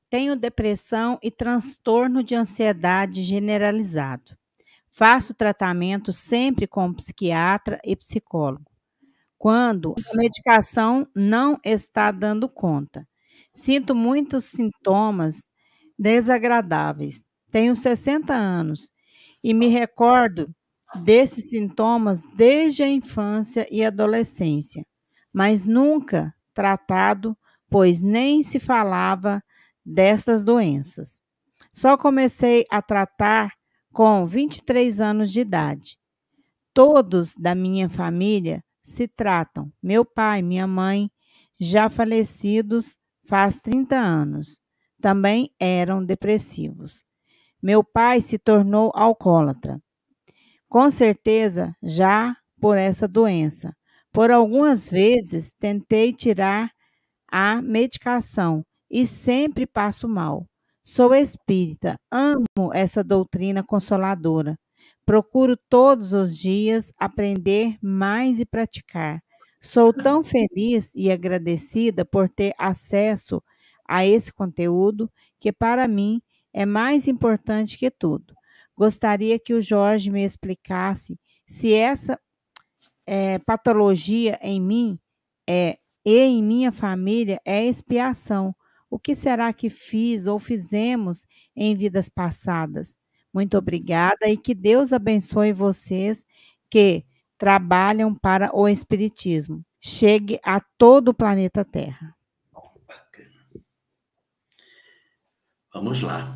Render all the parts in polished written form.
Tenho depressão e transtorno de ansiedade generalizado. Faço tratamento sempre com psiquiatra e psicólogo, quando a medicação não está dando conta. Sinto muitos sintomas desagradáveis. Tenho 60 anos e me recordo desses sintomas desde a infância e adolescência, mas nunca tratado, pois nem se falava destas doenças. Só comecei a tratar com 23 anos de idade. Todos da minha família se tratam. Meu pai, minha mãe, já falecidos faz 30 anos, também eram depressivos. Meu pai se tornou alcoólatra. Com certeza, já por essa doença. Por algumas vezes tentei tirar a medicação e sempre passo mal. Sou espírita, amo essa doutrina consoladora. Procuro todos os dias aprender mais e praticar. Sou tão feliz e agradecida por ter acesso a esse conteúdo que, para mim, é mais importante que tudo. Gostaria que o Jorge me explicasse se essa patologia em mim e em minha família é expiação. O que será que fiz ou fizemos em vidas passadas? Muito obrigada e que Deus abençoe vocês que trabalham para o Espiritismo. Chegue a todo o planeta Terra. Bacana. Vamos lá.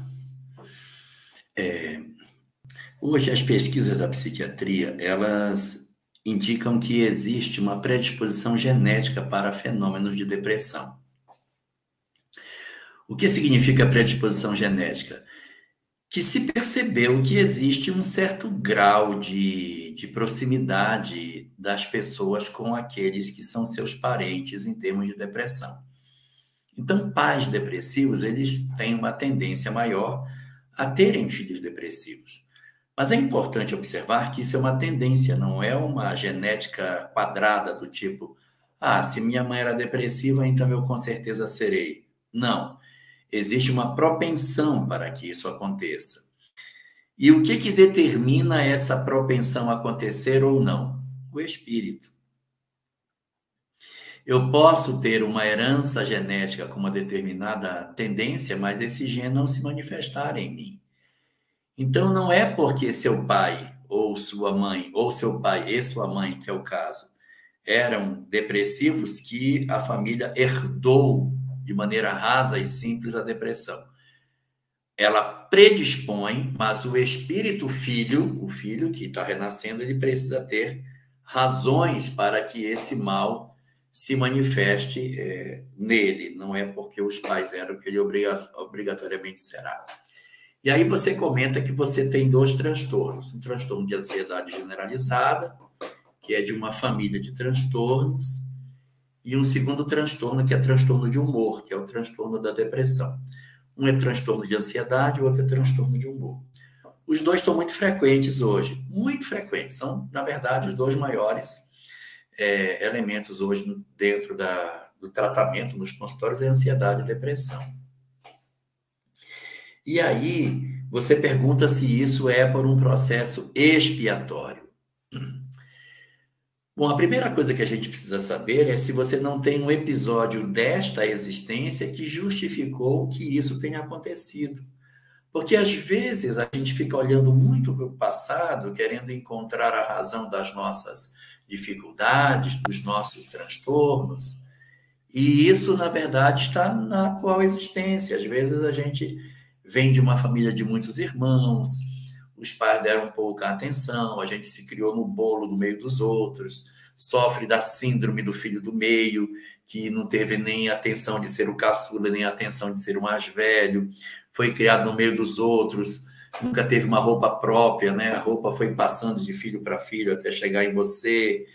Hoje, as pesquisas da psiquiatria, elas indicam que existe uma predisposição genética para fenômenos de depressão. O que significa predisposição genética? Que se percebeu que existe um certo grau de proximidade das pessoas com aqueles que são seus parentes em termos de depressão. Então, pais depressivos, eles têm uma tendência maior a terem filhos depressivos. Mas é importante observar que isso é uma tendência, não é uma genética quadrada do tipo, se minha mãe era depressiva, então eu com certeza serei. Não. Existe uma propensão para que isso aconteça. E o que determina essa propensão acontecer ou não? O espírito. Eu posso ter uma herança genética com uma determinada tendência, mas esse gene não se manifestar em mim. Então, não é porque seu pai ou sua mãe, ou seu pai e sua mãe, que é o caso, eram depressivos, que a família herdou de maneira rasa e simples a depressão. Ela predispõe, mas o espírito filho, o filho que está renascendo, ele precisa ter razões para que esse mal se manifeste nele. Não é porque os pais eram que ele obrigatoriamente será. E aí você comenta que você tem 2 transtornos. Um transtorno de ansiedade generalizada, que é de uma família de transtornos, e um segundo transtorno, que é transtorno de humor, que é o transtorno da depressão. Um é transtorno de ansiedade, o outro é transtorno de humor. Os 2 são muito frequentes hoje, muito frequentes. São, na verdade, os 2 maiores elementos hoje dentro do tratamento nos consultórios é ansiedade e depressão. E aí, você pergunta se isso é por um processo expiatório. Bom, a primeira coisa que a gente precisa saber é se você não tem um episódio desta existência que justificou que isso tenha acontecido. Porque, às vezes, a gente fica olhando muito para o passado, querendo encontrar a razão das nossas dificuldades, dos nossos transtornos, e isso, na verdade, está na atual existência. Às vezes, a gente vem de uma família de muitos irmãos, os pais deram pouca atenção, a gente se criou no bolo do meio dos outros, sofre da síndrome do filho do meio, que não teve nem atenção de ser o caçula, nem atenção de ser o mais velho, foi criado no meio dos outros, nunca teve uma roupa própria, né? A roupa foi passando de filho para filho até chegar em você.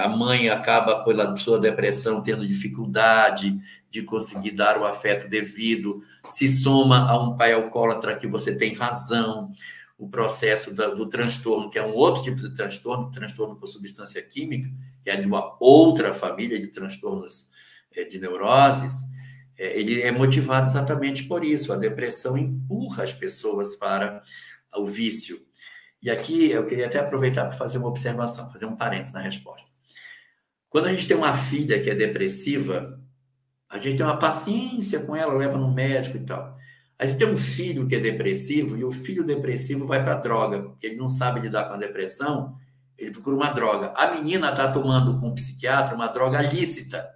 A mãe acaba, pela sua depressão, tendo dificuldade de conseguir dar o afeto devido, se soma a um pai alcoólatra que você tem razão, o processo do transtorno, que é um outro tipo de transtorno, transtorno por substância química, que é de uma outra família de transtornos de neuroses, ele é motivado exatamente por isso. A depressão empurra as pessoas para o vício. E aqui eu queria até aproveitar para fazer uma observação, fazer um parênteses na resposta. Quando a gente tem uma filha que é depressiva, a gente tem uma paciência com ela, leva no médico e tal. A gente tem um filho que é depressivo e o filho depressivo vai para a droga, porque ele não sabe lidar com a depressão, ele procura uma droga. A menina está tomando com um psiquiatra uma droga lícita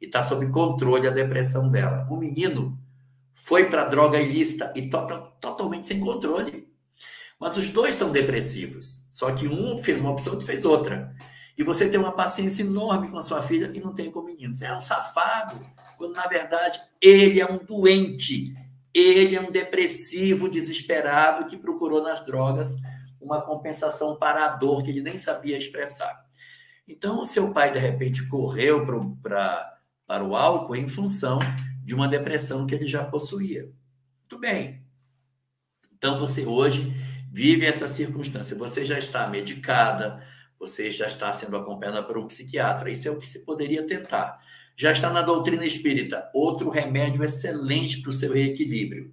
e está sob controle a depressão dela. O menino foi para a droga ilícita e totalmente sem controle. Mas os dois são depressivos, só que um fez uma opção e outro fez outra. E você tem uma paciência enorme com a sua filha e não tem com o menino. Você é um safado, quando na verdade ele é um doente, ele é um depressivo desesperado que procurou nas drogas uma compensação para a dor que ele nem sabia expressar. Então, o seu pai, de repente, correu para o álcool em função de uma depressão que ele já possuía. Muito bem. Então, você hoje vive essa circunstância. Você já está medicada, você já está sendo acompanhada por um psiquiatra. Isso é o que se poderia tentar. Já está na doutrina espírita, outro remédio excelente para o seu reequilíbrio.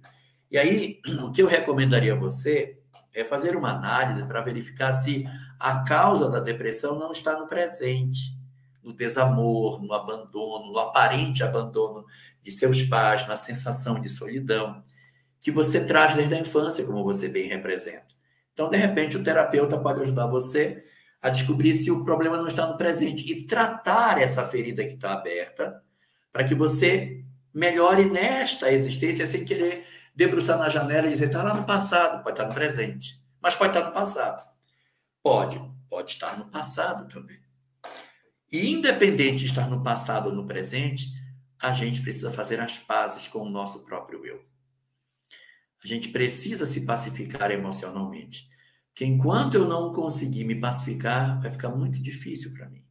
E aí, o que eu recomendaria a você é fazer uma análise para verificar se a causa da depressão não está no presente, no desamor, no abandono, no aparente abandono de seus pais, na sensação de solidão, que você traz desde a infância, como você bem representa. Então, de repente, o terapeuta pode ajudar você a descobrir se o problema não está no presente e tratar essa ferida que está aberta para que você melhore nesta existência sem querer debruçar na janela e dizer, está lá no passado, pode estar no presente, mas pode estar no passado. Pode estar no passado também. E independente de estar no passado ou no presente, a gente precisa fazer as pazes com o nosso próprio eu. A gente precisa se pacificar emocionalmente. Porque enquanto eu não conseguir me pacificar, vai ficar muito difícil para mim.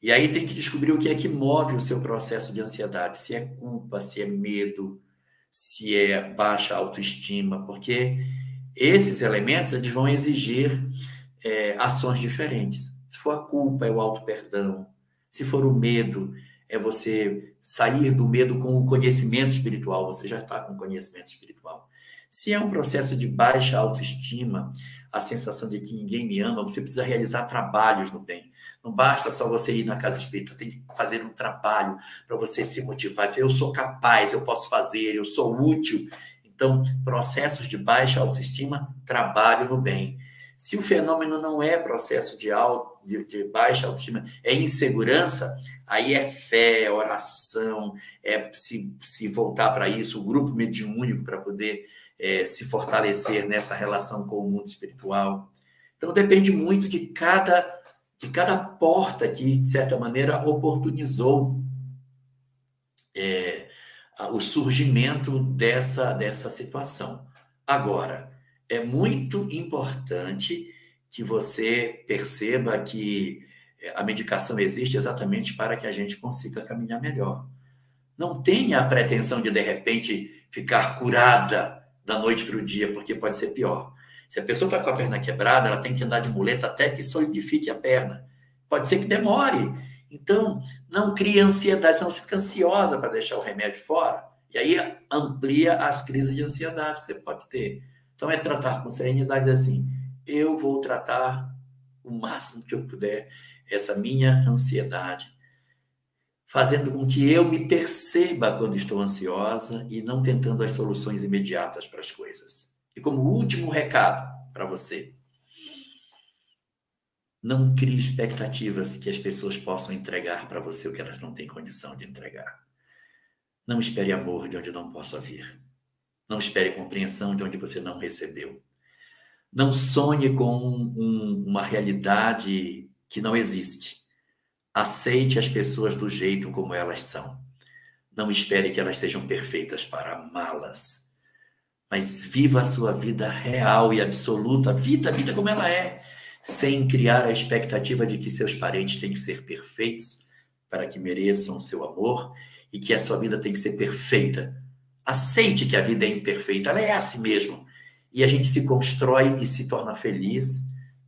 E aí tem que descobrir o que é que move o seu processo de ansiedade. Se é culpa, se é medo, se é baixa autoestima. Porque esses elementos eles vão exigir ações diferentes. Se for a culpa, é o auto-perdão. Se for o medo, é você sair do medo com o conhecimento espiritual. Você já está com conhecimento espiritual. Se é um processo de baixa autoestima, a sensação de que ninguém me ama, você precisa realizar trabalhos no bem. Não basta só você ir na casa espírita, tem que fazer um trabalho para você se motivar, dizer, eu sou capaz, eu posso fazer, eu sou útil. Então, processos de baixa autoestima, trabalho no bem. Se o fenômeno não é processo de baixa autoestima, é insegurança, aí é fé, é oração, é se voltar para isso, o grupo mediúnico para poder se fortalecer nessa relação com o mundo espiritual. Então, depende muito de cada porta que, de certa maneira, oportunizou o surgimento dessa situação. Agora, é muito importante que você perceba que a medicação existe exatamente para que a gente consiga caminhar melhor. Não tenha a pretensão de repente, ficar curada da noite para o dia, porque pode ser pior. Se a pessoa está com a perna quebrada, ela tem que andar de muleta até que solidifique a perna. Pode ser que demore. Então, não crie ansiedade, senão você fica ansiosa para deixar o remédio fora. E aí amplia as crises de ansiedade que você pode ter. Então, é tratar com serenidade assim. Eu vou tratar o máximo que eu puder essa minha ansiedade, fazendo com que eu me perceba quando estou ansiosa e não tentando as soluções imediatas para as coisas. E como último recado para você, não crie expectativas que as pessoas possam entregar para você o que elas não têm condição de entregar. Não espere amor de onde não possa vir. Não espere compreensão de onde você não recebeu. Não sonhe com uma realidade que não existe. Aceite as pessoas do jeito como elas são. Não espere que elas sejam perfeitas para amá-las. Mas viva a sua vida real e absoluta, vida como ela é, sem criar a expectativa de que seus parentes têm que ser perfeitos para que mereçam o seu amor e que a sua vida tem que ser perfeita. Aceite que a vida é imperfeita, ela é assim mesmo. E a gente se constrói e se torna feliz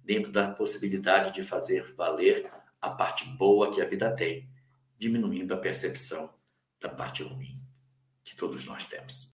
dentro da possibilidade de fazer valer a parte boa que a vida tem, diminuindo a percepção da parte ruim. que todos nós temos.